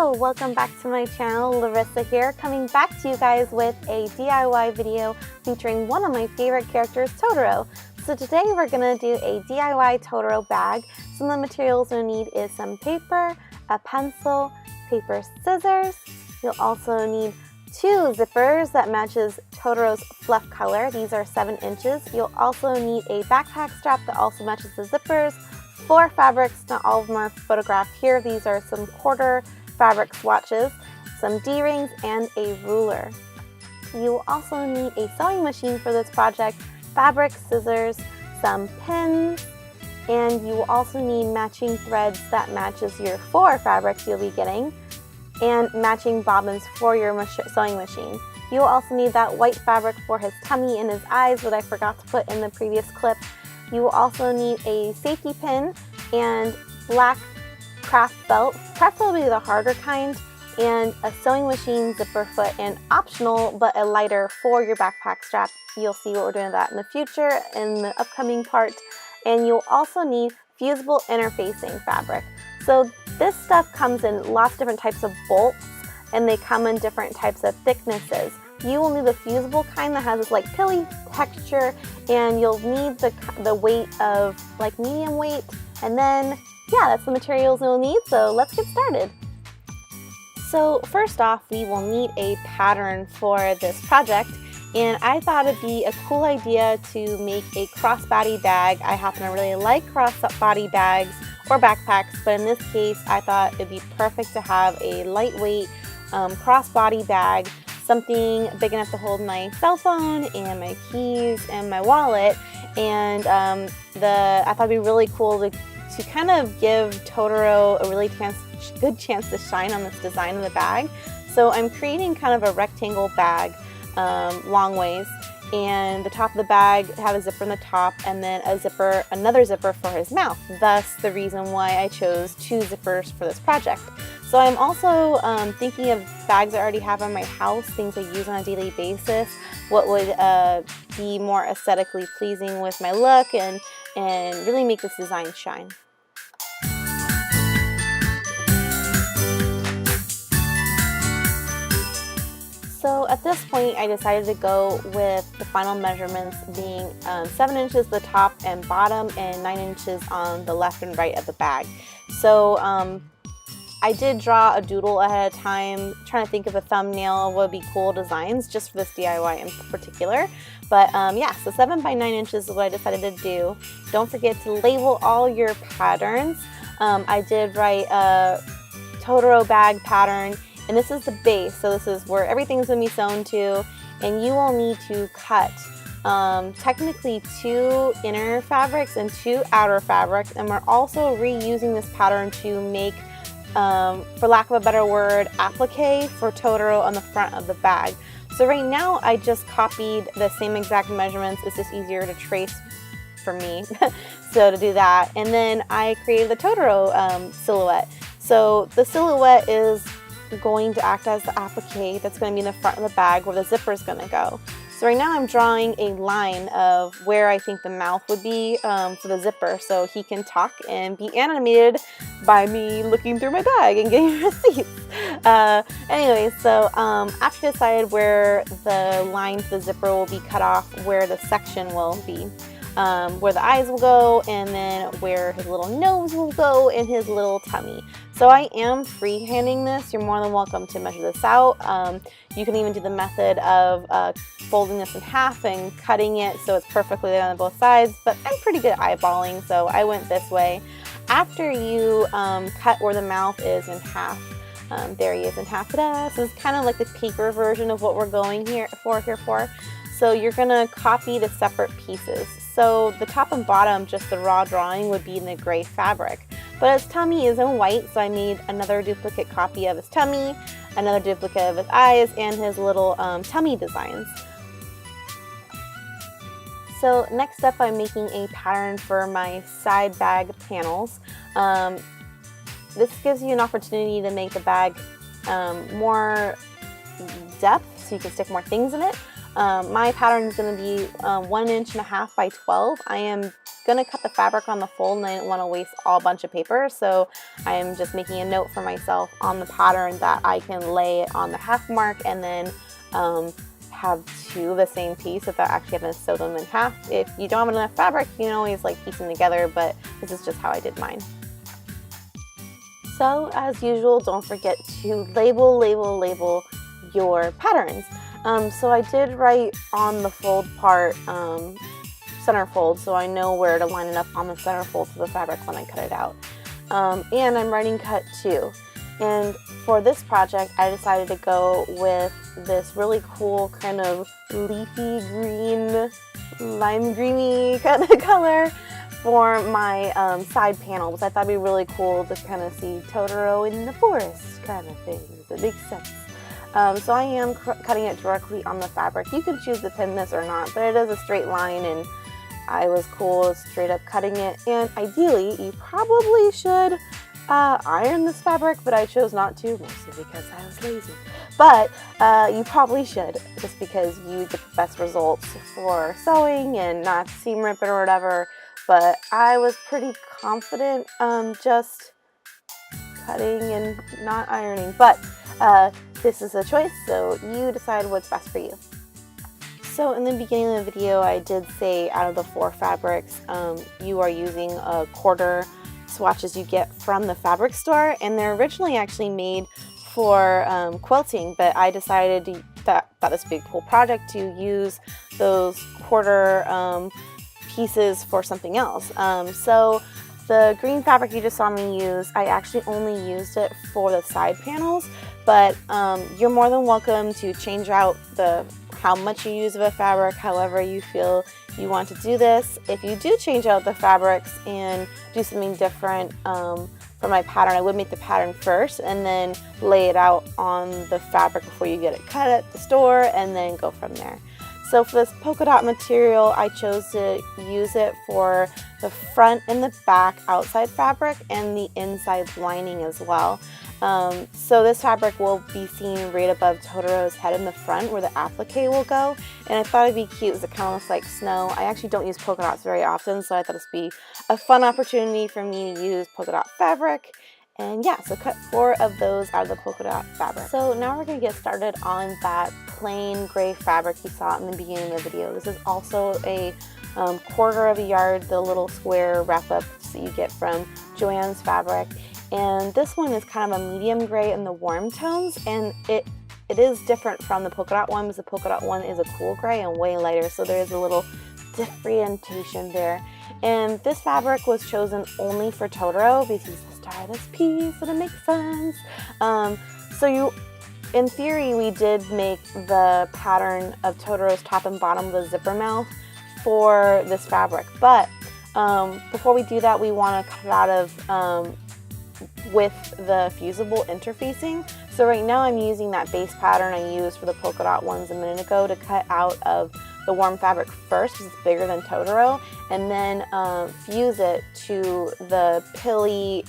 Hello, welcome back to my channel. Larissa here, coming back to you guys with a DIY video featuring one of my favorite characters, Totoro. So today we're going to do a DIY Totoro bag. Some of the materials you'll need is some paper, a pencil, paper scissors. You'll also need 2 zippers that matches Totoro's fluff color. These are 7 inches. You'll also need a backpack strap that also matches the zippers. 4 fabrics, not all of them are photographed here. These are some quarter fabric swatches, some D-rings, and a ruler. You will also need a sewing machine for this project, fabric, scissors, some pins, and you will also need matching threads that matches your 4 fabrics you'll be getting, and matching bobbins for your sewing machine. You will also need that white fabric for his tummy and his eyes that I forgot to put in the previous clip. You will also need a safety pin and black craft belt. Craft belt will be the harder kind, and a sewing machine, zipper foot, and optional but a lighter for your backpack strap. You'll see what we're doing with that in the future in the upcoming part. And you'll also need fusible interfacing fabric. So this stuff comes in lots of different types of bolts, and they come in different types of thicknesses. You will need the fusible kind that has this like pilly texture, and you'll need the weight of like medium weight. And then, yeah, that's the materials you'll need, so let's get started. So first off, we will need a pattern for this project, and I thought it'd be a cool idea to make a crossbody bag. I happen to really like crossbody bags or backpacks, but in this case, I thought it'd be perfect to have a lightweight crossbody bag, something big enough to hold my cell phone and my keys and my wallet. And I thought it'd be really cool to kind of give Totoro a really good chance to shine on this design of the bag. So I'm creating kind of a rectangle bag, long ways, and the top of the bag have a zipper in the top, and then another zipper for his mouth. Thus the reason why I chose 2 zippers for this project. So I'm also thinking of bags I already have in my house, things I use on a daily basis, what would be more aesthetically pleasing with my look and really make this design shine. So at this point, I decided to go with the final measurements being 7 inches the top and bottom, and 9 inches on the left and right of the bag. So I did draw a doodle ahead of time, trying to think of a thumbnail would be cool designs just for this DIY in particular. But yeah, so 7 by 9 inches is what I decided to do. Don't forget to label all your patterns. I did write a Totoro bag pattern, and this is the base. So this is where everything's gonna be sewn to, and you will need to cut technically 2 inner fabrics and 2 outer fabrics, and we're also reusing this pattern to make, for lack of a better word, applique for Totoro on the front of the bag. So right now I just copied the same exact measurements. It's just easier to trace for me. So to do that, and then I created the Totoro silhouette. So the silhouette is going to act as the applique that's going to be in the front of the bag where the zipper is going to go. So right now I'm drawing a line of where I think the mouth would be for the zipper, so he can talk and be animated by me looking through my bag and getting receipts. Anyway, so after I decided where the line for the zipper will be cut off, where the section will be, where the eyes will go, and then where his little nose will go and his little tummy. So I am freehanding this. You're more than welcome to measure this out. You can even do the method of folding this in half and cutting it so it's perfectly there on both sides, but I'm pretty good at eyeballing, so I went this way. After you cut where the mouth is in half, there he is in half. Ta-da! So it's kind of like the paper version of what we're going here for. So you're gonna copy the separate pieces. So the top and bottom, just the raw drawing, would be in the gray fabric. But his tummy is in white, so I made another duplicate copy of his tummy, another duplicate of his eyes, and his little tummy designs. So next up, I'm making a pattern for my side bag panels. This gives you an opportunity to make the bag more depth, so you can stick more things in it. My pattern is going to be 1.5 inches by 12. I am gonna cut the fabric on the fold and I didn't want to waste a bunch of paper, so I'm just making a note for myself on the pattern that I can lay it on the half mark and then have two of the same piece without actually having to sew them in half. If you don't have enough fabric, you can always like piece them together, but this is just how I did mine. So as usual, don't forget to label your patterns. So I did write on the fold part, center fold, so I know where to line it up on the center fold for the fabric when I cut it out. And I'm writing cut 2. And for this project, I decided to go with this really cool kind of leafy green, lime greeny kind of color for my side panels. I thought it'd be really cool to kind of see Totoro in the forest kind of thing. It makes sense. So I am cutting it directly on the fabric. You can choose to pin this or not, but it is a straight line and I was cool straight up cutting it. And ideally, you probably should iron this fabric, but I chose not to, mostly because I was lazy. But you probably should, just because you get the best results for sewing and not seam ripping or whatever. But I was pretty confident just cutting and not ironing. But this is a choice, so you decide what's best for you. So in the beginning of the video, I did say out of the 4 fabrics, you are using a quarter swatches you get from the fabric store, and they're originally actually made for quilting, but I decided that this would be a cool project to use those quarter pieces for something else. So the green fabric you just saw me use, I actually only used it for the side panels, but you're more than welcome to change out how much you use of a fabric, however you feel you want to do this. If you do change out the fabrics and do something different for my pattern, I would make the pattern first and then lay it out on the fabric before you get it cut at the store and then go from there. So for this polka dot material, I chose to use it for the front and the back outside fabric and the inside lining as well. So this fabric will be seen right above Totoro's head in the front where the applique will go, and I thought it'd be cute because it kind of looks like snow. I actually don't use polka dots very often, so I thought this would be a fun opportunity for me to use polka dot fabric. And yeah, so cut 4 of those out of the polka dot fabric. So now we're going to get started on that plain gray fabric you saw in the beginning of the video. This is also a quarter of a yard, the little square wrap-ups that you get from Joann's fabric. And this one is kind of a medium gray in the warm tones, and it is different from the polka dot one because the polka dot one is a cool gray and way lighter, so there is a little differentiation there. And this fabric was chosen only for Totoro because he's the star of this piece, and it makes sense. In theory, we did make the pattern of Totoro's top and bottom of the zipper mouth for this fabric, but before we do that, we want to cut it out of with the fusible interfacing. So right now I'm using that base pattern I used for the polka dot ones a minute ago to cut out of the warm fabric first because it's bigger than Totoro, and then fuse it to the pilly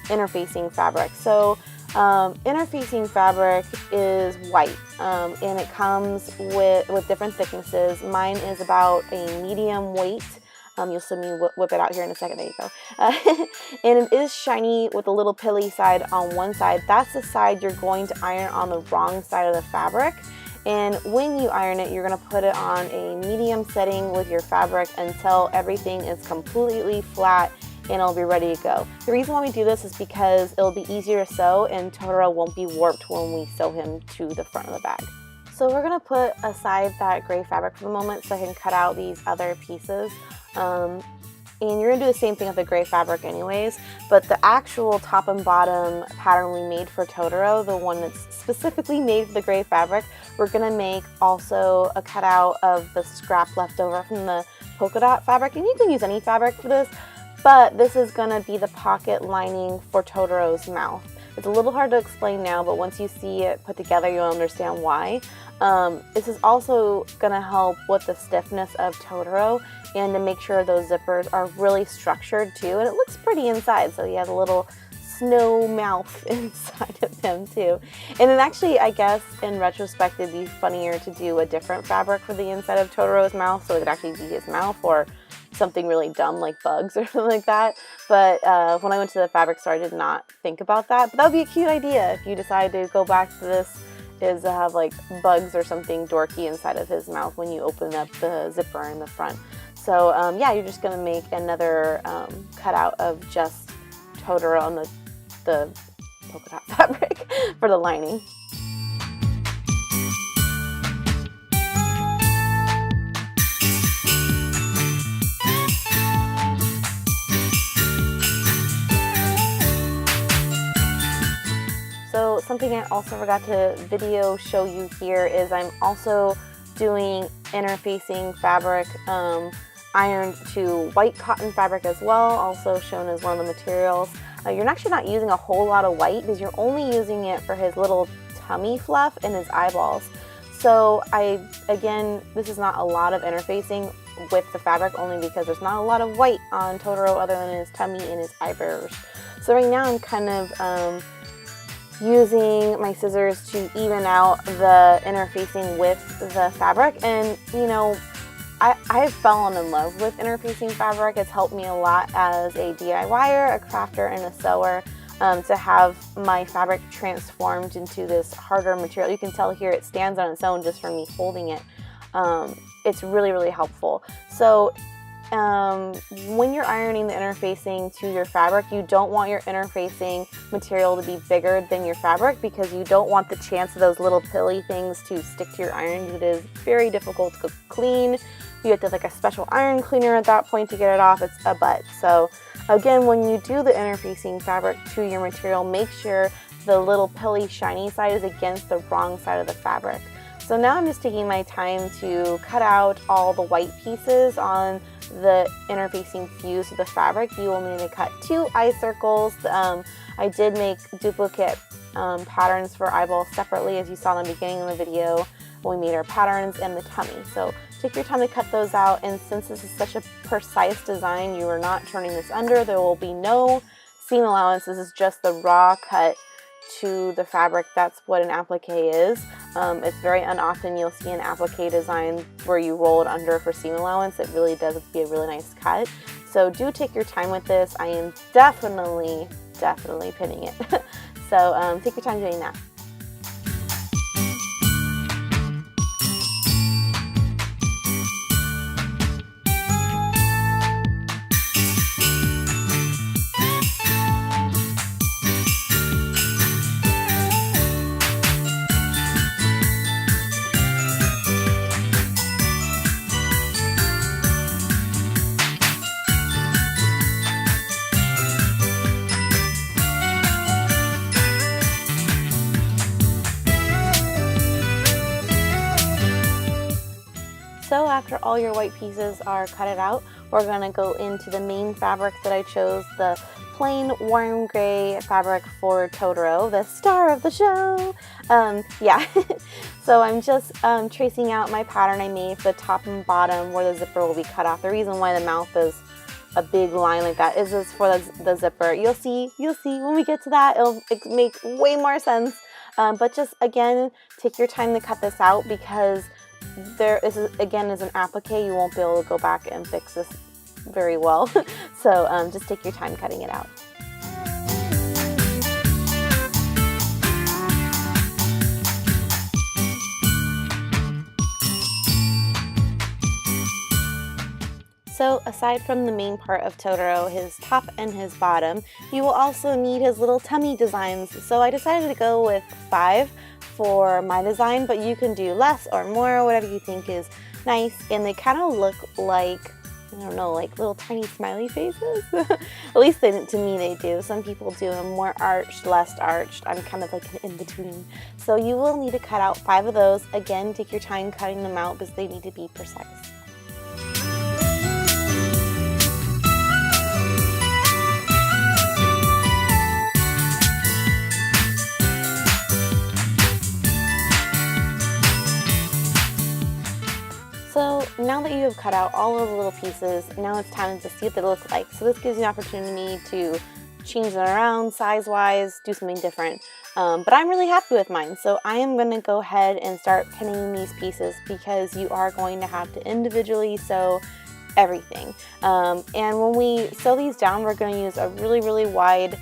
interfacing fabric. So interfacing fabric is white, and it comes with different thicknesses. Mine is about a medium weight. You'll see me whip it out here in a second. There you go. And it is shiny with a little pilly side on one side. That's the side you're going to iron on the wrong side of the fabric. And when you iron it, you're going to put it on a medium setting with your fabric until everything is completely flat and it'll be ready to go. The reason why we do this is because it'll be easier to sew and Totoro won't be warped when we sew him to the front of the bag. So we're going to put aside that gray fabric for the moment so I can cut out these other pieces. And you're going to do the same thing with the gray fabric anyways, but the actual top and bottom pattern we made for Totoro, the one that's specifically made for the gray fabric, we're going to make also a cutout of the scrap left over from the polka dot fabric. And you can use any fabric for this, but this is going to be the pocket lining for Totoro's mouth. It's a little hard to explain now, but once you see it put together, you'll understand why. This is also going to help with the stiffness of Totoro and to make sure those zippers are really structured too. And it looks pretty inside, so he has a little snow mouth inside of him too. And then actually, I guess in retrospect, it'd be funnier to do a different fabric for the inside of Totoro's mouth so it could actually be his mouth, or something really dumb like bugs or something like that. But when I went to the fabric store, I did not think about that. But that would be a cute idea if you decide to go back to this, is to have like bugs or something dorky inside of his mouth when you open up the zipper in the front. So yeah, you're just gonna make another cutout of just Totoro on the polka dot fabric for the lining. So something I also forgot to video show you here is I'm also doing interfacing fabric ironed to white cotton fabric as well, also shown as one of the materials. You're actually not using a whole lot of white because you're only using it for his little tummy fluff and his eyeballs. So again, this is not a lot of interfacing with the fabric, only because there's not a lot of white on Totoro other than his tummy and his eyebrows. So right now I'm kind of using my scissors to even out the interfacing with the fabric. And you know, I've fallen in love with interfacing fabric. It's helped me a lot as a DIYer, a crafter, and a sewer to have my fabric transformed into this harder material. You can tell here it stands on its own just from me holding it. It's really, really helpful. So when you're ironing the interfacing to your fabric, you don't want your interfacing material to be bigger than your fabric, because you don't want the chance of those little pilly things to stick to your iron. It is very difficult to clean. You have to have like a special iron cleaner at that point to get it off. It's a butt. So again, when you do the interfacing fabric to your material, make sure the little pilly shiny side is against the wrong side of the fabric. So now I'm just taking my time to cut out all the white pieces on the interfacing fuse of the fabric. You will need to cut 2 eye circles. I did make duplicate patterns for eyeballs separately, as you saw in the beginning of the video when we made our patterns, and the tummy. So take your time to cut those out, and since this is such a precise design, you are not turning this under. There will be no seam allowance. This is just the raw cut to the fabric. That's what an applique is. It's very unoften you'll see an applique design where you roll it under for seam allowance. It really does be a really nice cut. So do take your time with this. I am definitely pinning it. So take your time doing that. So after all your white pieces are cutted out, we're going to go into the main fabric that I chose, the plain warm gray fabric for Totoro, the star of the show. Yeah, so I'm just tracing out my pattern I made for the top and bottom where the zipper will be cut off. The reason why the mouth is a big line like that is this for the zipper. You'll see when we get to that, it'll make way more sense. But just again, take your time to cut this out, because this is, again, is an applique. You won't be able to go back and fix this very well. So just take your time cutting it out. So aside from the main part of Totoro, his top and his bottom, you will also need his little tummy designs. So I decided to go with 5 for my design, but you can do less or more, whatever you think is nice. And they kind of look like, I don't know, like little tiny smiley faces. At least to me they do. Some people do them more arched, less arched. I'm kind of like an in-between. So you will need to cut out 5 of those. Again, take your time cutting them out because they need to be precise. So now that you have cut out all of the little pieces, now it's time to see what they look like. So this gives you an opportunity to change them around size-wise, do something different. But I'm really happy with mine. So I am going to go ahead and start pinning these pieces, because you are going to have to individually sew everything. And when we sew these down, we're going to use a really wide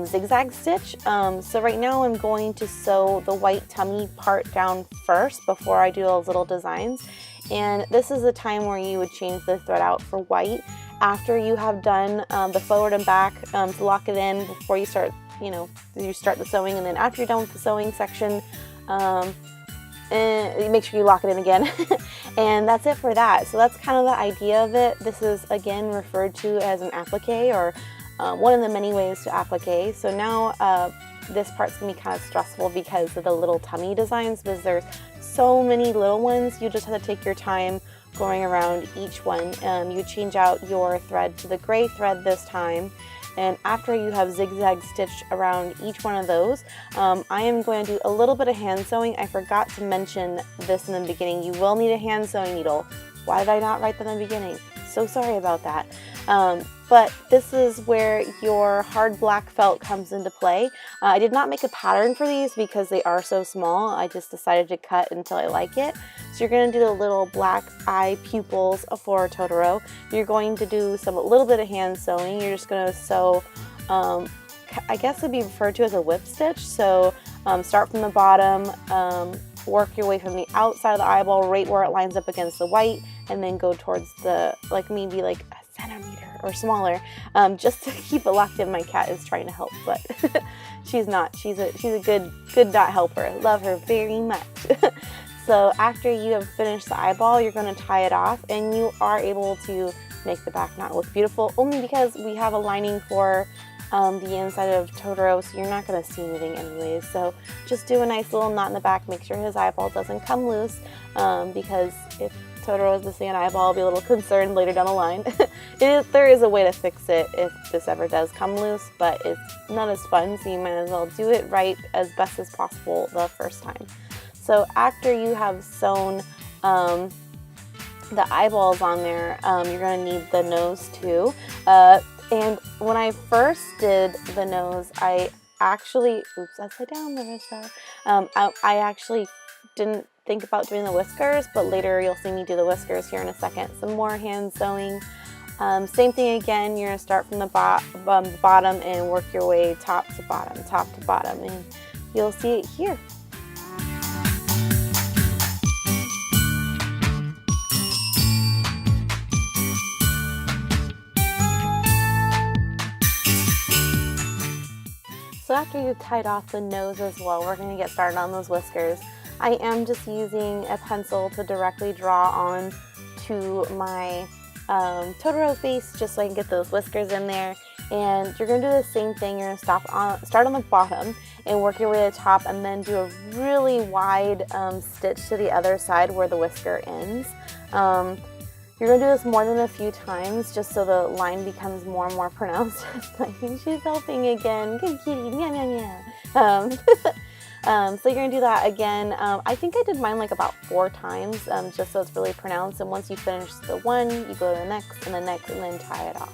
zigzag stitch. So right now I'm going to sew the white tummy part down first before I do those little designs. And this is the time where you would change the thread out for white after you have done the forward and back to lock it in before you start, you start the sewing. And then after you're done with the sewing section, and make sure you lock it in again. And that's it for that. So that's kind of the idea of it. This is again referred to as an applique, or one of the many ways to applique. So now this part's gonna be kind of stressful because of the little tummy designs, because there's so many little ones. You just have to take your time going around each one. You change out your thread to the gray thread this time. And after you have zigzag stitched around each one of those, I am going to do a little bit of hand sewing. I forgot to mention this in the beginning. You will need a hand sewing needle. Why did I not write that in the beginning? So sorry about that. But this is where your hard black felt comes into play. I did not make a pattern for these because they are so small. I just decided to cut until I like it. So you're going to do the little black eye pupils for Totoro. You're going to do a little bit of hand sewing. You're just going to sew, I guess it'd be referred to as a whip stitch. So start from the bottom, work your way from the outside of the eyeball right where it lines up against the white, and then go towards the, maybe a centimeter or smaller, just to keep it locked in. My cat is trying to help, but she's not. She's a good dot helper. Love her very much. So after you have finished the eyeball, you're going to tie it off, and you are able to make the back knot look beautiful, only because we have a lining for the inside of Totoro, so you're not going to see anything anyways. So just do a nice little knot in the back. Make sure his eyeball doesn't come loose, because if Totoro is missing an eyeball, I'll be a little concerned later down the line. There is a way to fix it if this ever does come loose, but it's not as fun, so you might as well do it right as best as possible the first time. So after you have sewn the eyeballs on there, you're going to need the nose too. And when I first did the nose, I actually, oops, upside down, Larissa. I actually didn't think about doing the whiskers, but later you'll see me do the whiskers here in a second. Some more hand sewing. Same thing again, you're going to start from the bottom and work your way top to bottom, and you'll see it here. So after you've tied off the nose as well, we're going to get started on those whiskers. I am just using a pencil to directly draw on to my Totoro face, just so I can get those whiskers in there. And you're going to do the same thing. You're going to start on the bottom and work your way to the top, and then do a really wide stitch to the other side where the whisker ends. You're going to do this more than a few times, just so the line becomes more and more pronounced. I think she's helping again. Good kitty. Meow, meow, meow. So you're going to do that again. I think I did mine about 4 times, just so it's really pronounced. And once you finish the one, you go to the next, and then tie it off.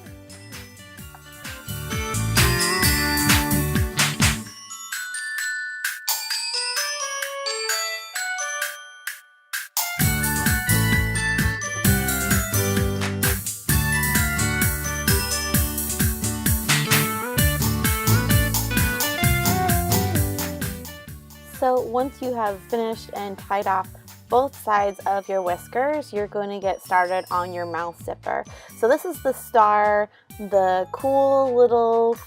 So once you have finished and tied off both sides of your whiskers, you're going to get started on your mouth zipper. So this is the star, the cool little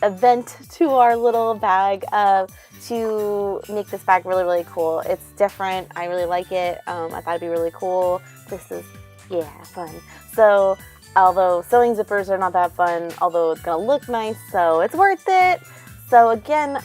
event to our little bag to make this bag really cool. It's different. I really like it. I thought it'd be really cool. This is, yeah, fun. So although sewing zippers are not that fun, although it's gonna look nice, so it's worth it. So again,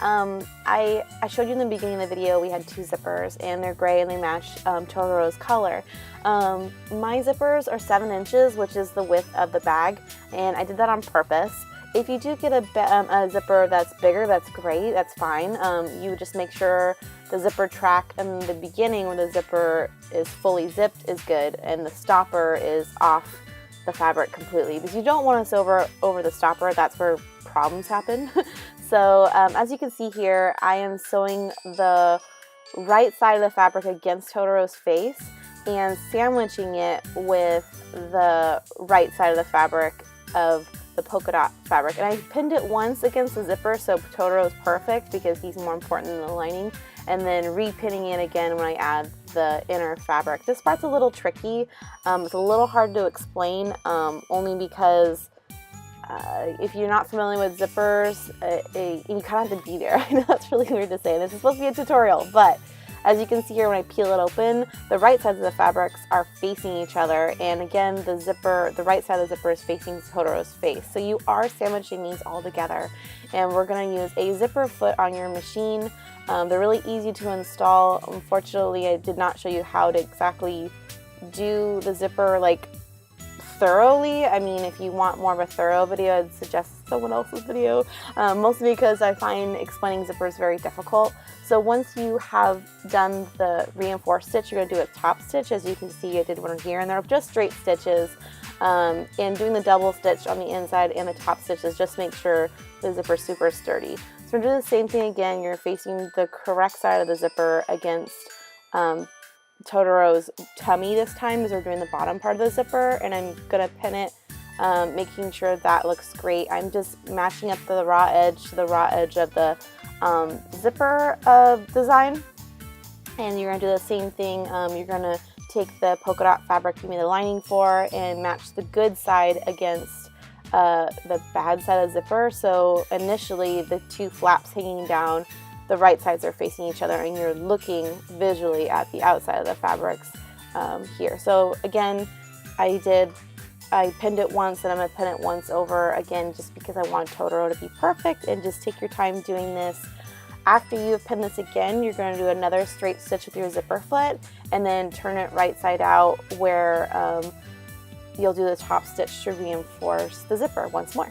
I showed you in the beginning of the video we had 2 zippers, and they're gray and they match Totoro's color. My zippers are 7 inches, which is the width of the bag, and I did that on purpose. If you do get a zipper that's bigger, that's great, that's fine. You just make sure the zipper track in the beginning where the zipper is fully zipped is good, and the stopper is off the fabric completely, because you don't want to sew over the stopper. That's where problems happen. So as you can see here, I am sewing the right side of the fabric against Totoro's face, and sandwiching it with the right side of the fabric of the polka dot fabric. And I pinned it once against the zipper, so Totoro is perfect because he's more important than the lining, and then repinning it again when I add the inner fabric. This part's a little tricky. It's a little hard to explain, only because if you're not familiar with zippers, you kind of have to be there. I know that's really weird to say. This is supposed to be a tutorial, but as you can see here when I peel it open, the right sides of the fabrics are facing each other, and again the right side of the zipper is facing Totoro's face. So you are sandwiching these all together, and we're going to use a zipper foot on your machine. They're really easy to install. Unfortunately, I did not show you how to exactly do the zipper like thoroughly. I mean, if you want more of a thorough video, I'd suggest someone else's video, mostly because I find explaining zippers very difficult. So once you have done the reinforced stitch, you're going to do a top stitch. As you can see, I did one here, and they're just straight stitches. And doing the double stitch on the inside and the top stitches, just make sure the zipper is super sturdy. So we're going to do the same thing again. You're facing the correct side of the zipper against Totoro's tummy this time, as we're doing the bottom part of the zipper, and I'm going to pin it, making sure that looks great. I'm just matching up the raw edge to the raw edge of the zipper design, and you're going to do the same thing. You're going to take the polka dot fabric you made the lining for and match the good side against the bad side of the zipper. So initially the two flaps hanging down, the right sides are facing each other, and you're looking visually at the outside of the fabrics here. So again, I pinned it once, and I'm going to pin it once over again just because I want Totoro to be perfect, and just take your time doing this. After you have pinned this again, you're going to do another straight stitch with your zipper foot, and then turn it right side out where you'll do the top stitch to reinforce the zipper once more.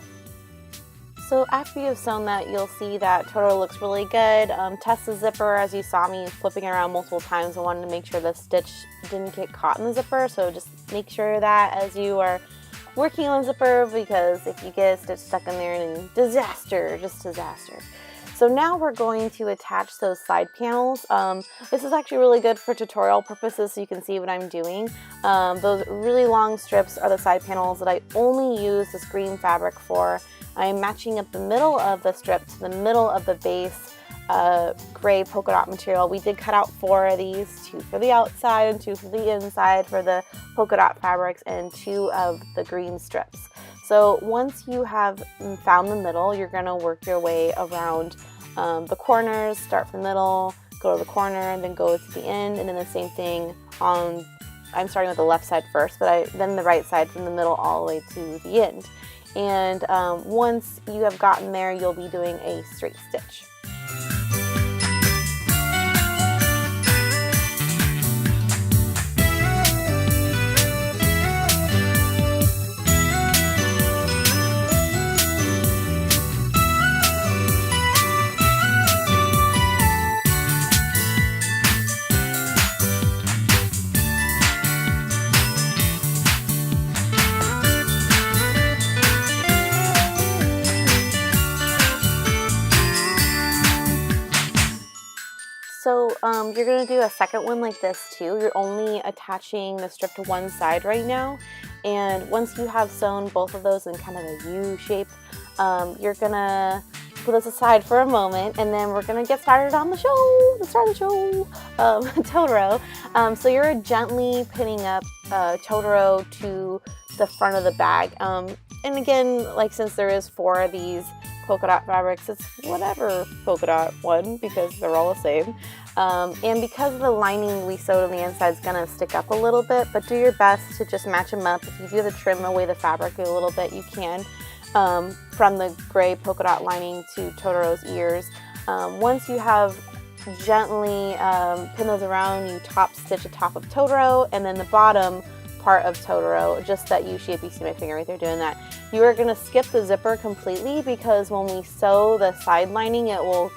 So after you've sewn that, you'll see that Totoro looks really good. Test the zipper. As you saw me flipping around multiple times, I wanted to make sure the stitch didn't get caught in the zipper, so just make sure that as you are working on the zipper, because if you get a stitch stuck in there, then disaster, just disaster. So now we're going to attach those side panels. This is actually really good for tutorial purposes, so you can see what I'm doing. Those really long strips are the side panels that I only use this green fabric for. I'm matching up the middle of the strip to the middle of the base gray polka dot material. We did cut out 4 of these, 2 for the outside and 2 for the inside for the polka dot fabrics, and 2 of the green strips. So once you have found the middle, you're going to work your way around the corners. Start from the middle, go to the corner, and then go to the end, and then the same thing on, I'm starting with the left side first, but then the right side from the middle all the way to the end. And once you have gotten there, you'll be doing a straight stitch. So you're going to do a second one like this too. You're only attaching the strip to one side right now, and once you have sewn both of those in kind of a U shape, you're going to put this aside for a moment, and then we're going to get started on the show. Let's start the show. Totoro. So you're gently pinning up Totoro to the front of the bag. And again, like, since there is 4 of these polka dot fabrics, it's whatever polka dot one, because they're all the same. And because the lining we sewed on the inside is going to stick up a little bit, but do your best to just match them up. If you do have to trim away the fabric a little bit, you can, from the gray polka dot lining to Totoro's ears. Once you have gently pin those around, you top stitch the top of Totoro, and then the bottom part of Totoro, just that U shape. You see my finger right there doing that. You are going to skip the zipper completely, because when we sew the side lining, it will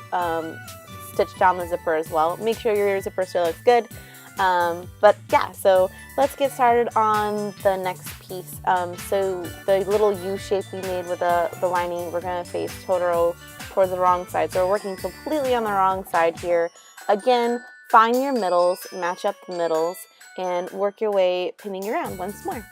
stitch down the zipper as well. Make sure your zipper still looks good. But yeah, so let's get started on the next piece. So the little U shape we made with the lining, we're going to face Totoro towards the wrong side. So we're working completely on the wrong side here. Again, find your middles, match up the middles, and work your way pinning around once more.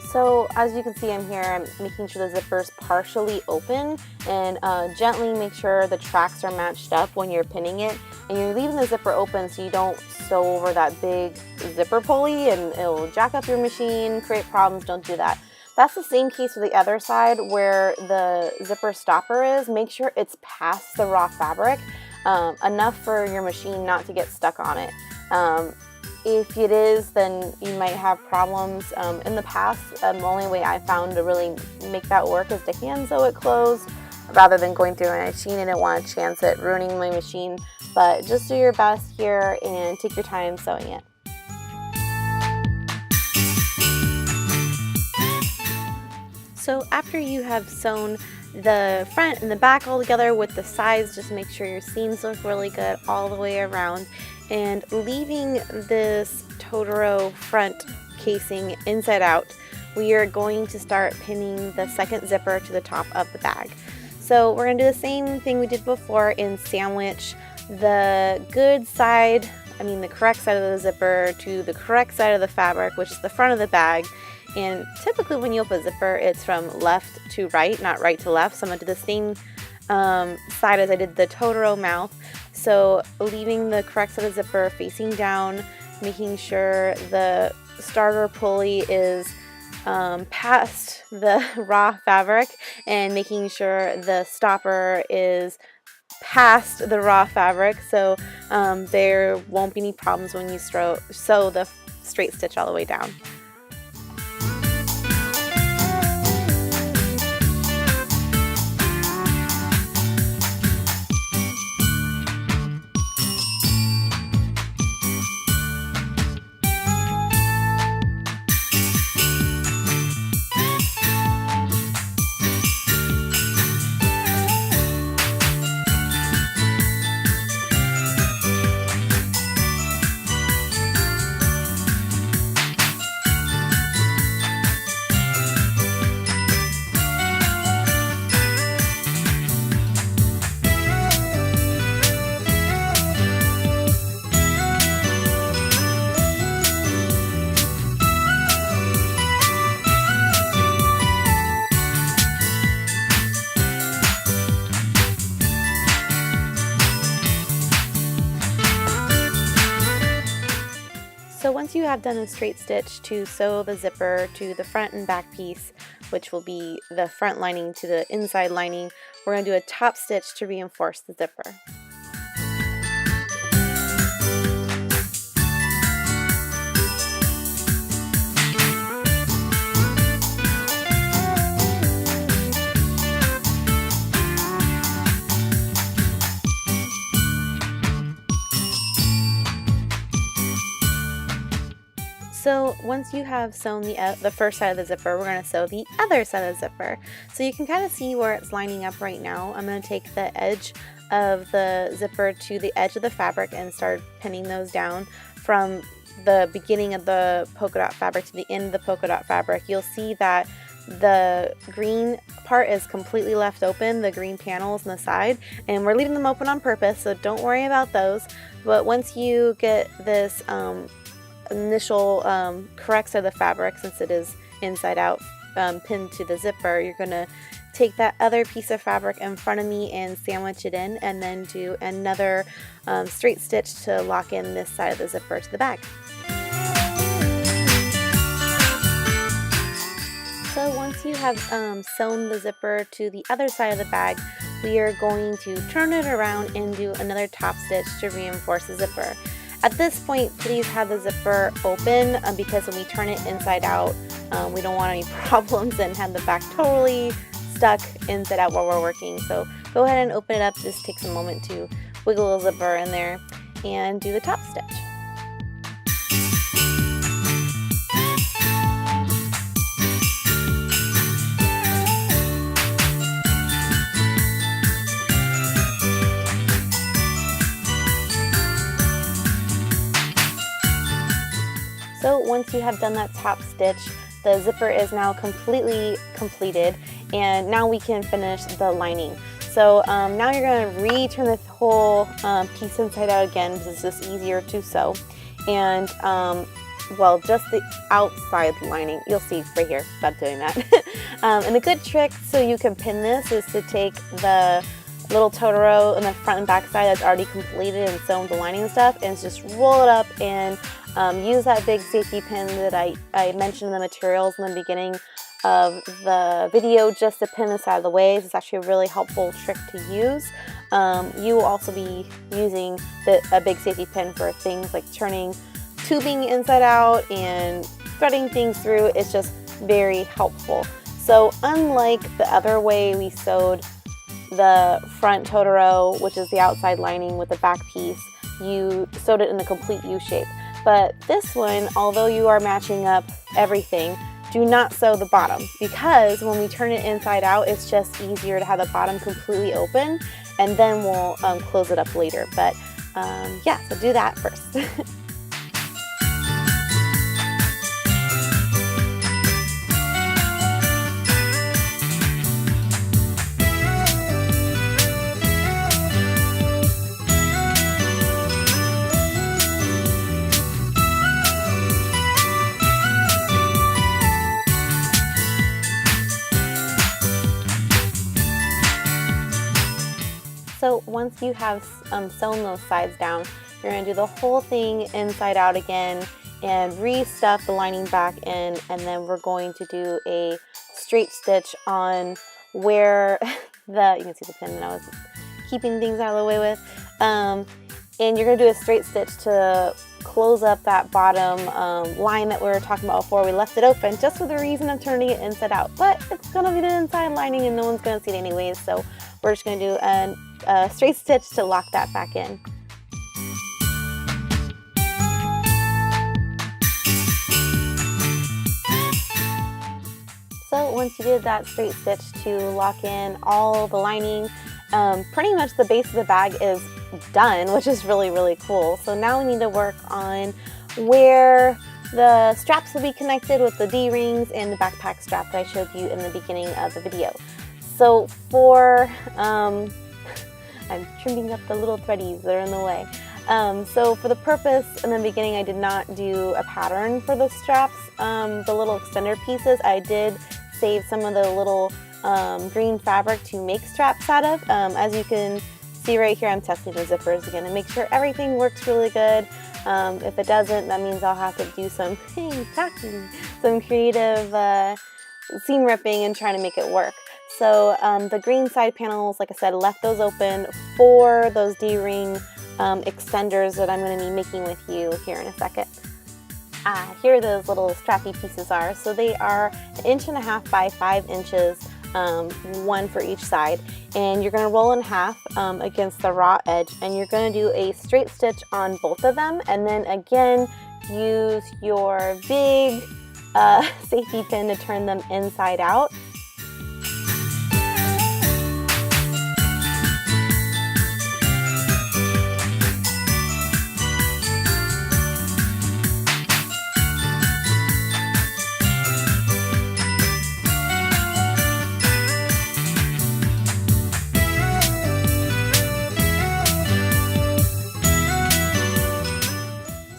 So as you can see, I'm making sure the zipper is partially open, and gently make sure the tracks are matched up when you're pinning it. And you're leaving the zipper open so you don't sew over that big zipper pulley and it'll jack up your machine, create problems. Don't do that. That's the same case for the other side where the zipper stopper is. Make sure it's past the raw fabric, enough for your machine not to get stuck on it. If it is, then you might have problems. In the past, the only way I found to really make that work is to hand sew it closed rather than going through my machine. I didn't want to chance it ruining my machine, but just do your best here and take your time sewing it. So after you have sewn the front and the back all together with the sides, just make sure your seams look really good all the way around. And leaving this Totoro front casing inside out, we are going to start pinning the second zipper to the top of the bag. So we're going to do the same thing we did before and sandwich the good side, the correct side of the zipper to the correct side of the fabric, which is the front of the bag. And typically when you open a zipper, it's from left to right, not right to left. So I'm going to do the same side as I did the Totoro mouth. So leaving the correct side of the zipper facing down, making sure the starter pulley is past the raw fabric, and making sure the stopper is past the raw fabric, so there won't be any problems when you sew the straight stitch all the way down. So once you have done a straight stitch to sew the zipper to the front and back piece, which will be the front lining to the inside lining, we're going to do a top stitch to reinforce the zipper. So once you have sewn the first side of the zipper, we're going to sew the other side of the zipper. So you can kind of see where it's lining up right now. I'm going to take the edge of the zipper to the edge of the fabric and start pinning those down from the beginning of the polka dot fabric to the end of the polka dot fabric. You'll see that the green part is completely left open, the green panels on the side, and we're leaving them open on purpose, so don't worry about those. But once you get this initial correct side of the fabric, since it is inside out, pinned to the zipper, you're going to take that other piece of fabric in front of me and sandwich it in, and then do another straight stitch to lock in this side of the zipper to the bag. So once you have sewn the zipper to the other side of the bag, we are going to turn it around and do another top stitch to reinforce the zipper. At this point, please have the zipper open because when we turn it inside out, we don't want any problems and have the bag totally stuck inside out while we're working. So go ahead and open it up. Just takes a moment to wiggle the zipper in there and do the top stitch. So once you have done that top stitch, the zipper is now completely completed, and now we can finish the lining. So now you're going to return the whole piece inside out again because it's just easier to sew. And well, just the outside lining, you'll see right here about doing that. And the good trick so you can pin this is to take the little Totoro on the front and back side that's already completed and sewn with the lining and stuff, and just roll it up and use that big safety pin that I mentioned in the materials in the beginning of the video just to pin this out of the way. It's actually a really helpful trick to use. You will also be using a big safety pin for things like turning tubing inside out and threading things through. It's just very helpful. So unlike the other way we sewed the front Totoro, which is the outside lining with the back piece, you sewed it in a complete U shape. But this one, although you are matching up everything, do not sew the bottom, because when we turn it inside out, it's just easier to have the bottom completely open, and then we'll close it up later. But yeah, so do that first. So once you have sewn those sides down, you're going to do the whole thing inside out again and re-stuff the lining back in, and then we're going to do a straight stitch on where you can see the pin that I was keeping things out of the way with, and you're going to do a straight stitch to close up that bottom line that we were talking about before. We left it open just for the reason of turning it inside out, but it's going to be the inside lining and no one's going to see it anyways, so we're just going to do a straight stitch to lock that back in. So once you did that straight stitch to lock in all the lining, pretty much the base of the bag is done, which is really, really cool. So now we need to work on where the straps will be connected with the D-rings and the backpack strap that I showed you in the beginning of the video. So for, I'm trimming up the little threadies that are in the way. So for the purpose, in the beginning I did not do a pattern for the straps, the little extender pieces. I did save some of the little green fabric to make straps out of. As you can see right here, I'm testing the zippers again to make sure everything works really good. If it doesn't, that means I'll have to do some creative seam ripping and trying to make it work. So the green side panels, like I said, left those open for those D-ring extenders that I'm going to be making with you here in a second. Here those little strappy pieces are. So they are 1.5 inches by 5 inches, one for each side. And you're going to roll in half against the raw edge, and you're going to do a straight stitch on both of them. And then again, use your big safety pin to turn them inside out.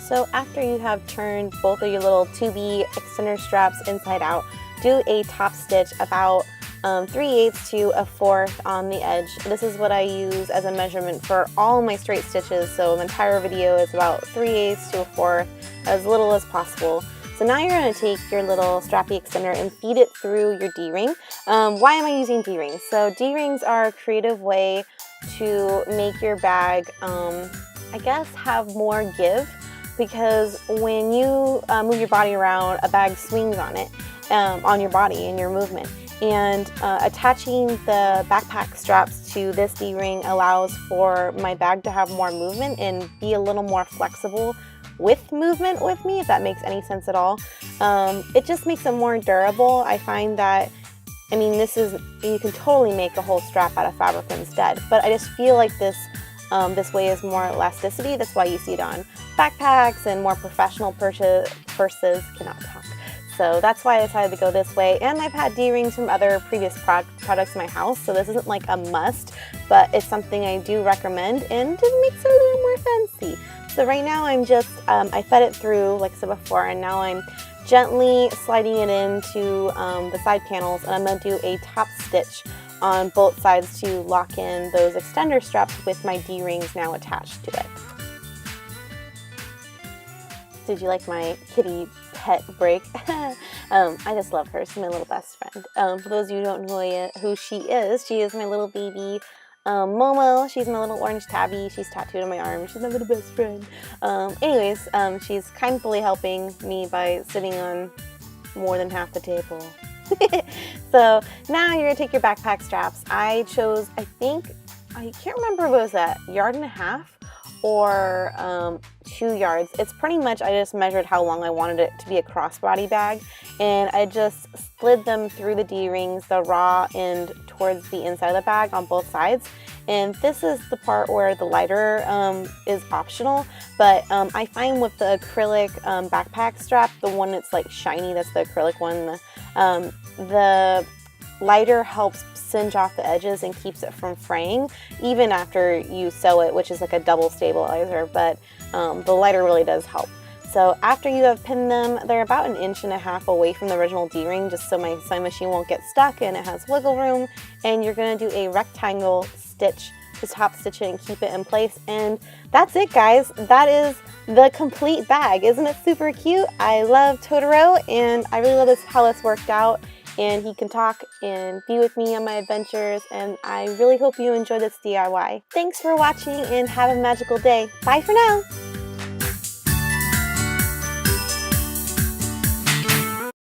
So after you have turned both of your little 2B extender straps inside out, do a top stitch about 3/8 to 1/4 on the edge. This is what I use as a measurement for all my straight stitches, so the entire video is about 3/8 to 1/4, as little as possible. So now you're going to take your little strappy extender and feed it through your D-ring. Why am I using D-rings? So D-rings are a creative way to make your bag, I guess, have more give, because when you move your body around, a bag swings on it, on your body in your movement. And attaching the backpack straps to this D-ring allows for my bag to have more movement and be a little more flexible with movement with me, if that makes any sense at all. It just makes it more durable. I find that, I mean, you can totally make a whole strap out of fabric instead, but I just feel like this way is more elasticity. That's why you see it on backpacks and more professional purses. Cannot talk. So that's why I decided to go this way. And I've had D-rings from other previous products in my house, so this isn't like a must, but it's something I do recommend, and it makes it a little more fancy. So right now I'm just, I fed it through, like I said before, and now I'm gently sliding it into the side panels, and I'm going to do a top stitch on both sides to lock in those extender straps with my D-rings now attached to it. Did you like my kitty pet break? I just love her. She's my little best friend. For those of you who don't know who she is my little baby Momo. She's my little orange tabby. She's tattooed on my arm. She's my little best friend. Anyways, she's kindly helping me by sitting on more than half the table. So now you're gonna take your backpack straps. I chose, I can't remember if it was a 1.5 yards or 2 yards. It's pretty much, I just measured how long I wanted it to be a crossbody bag, and I just slid them through the D-rings, the raw end towards the inside of the bag on both sides. And this is the part where the lighter is optional, but I find with the acrylic backpack strap, the one that's like shiny, that's the acrylic one, the lighter helps cinch off the edges and keeps it from fraying even after you sew it, which is like a double stabilizer, but the lighter really does help. So after you have pinned them, they're about 1.5 inches away from the original D-ring, just so my sewing machine won't get stuck and it has wiggle room. And you're going to do a rectangle stitch to top stitch it and keep it in place. And that's it, guys. That is the complete bag. Isn't it super cute? I love Totoro, and I really love how this worked out. And he can talk and be with me on my adventures, and I really hope you enjoy this DIY. Thanks for watching and have a magical day. Bye for now!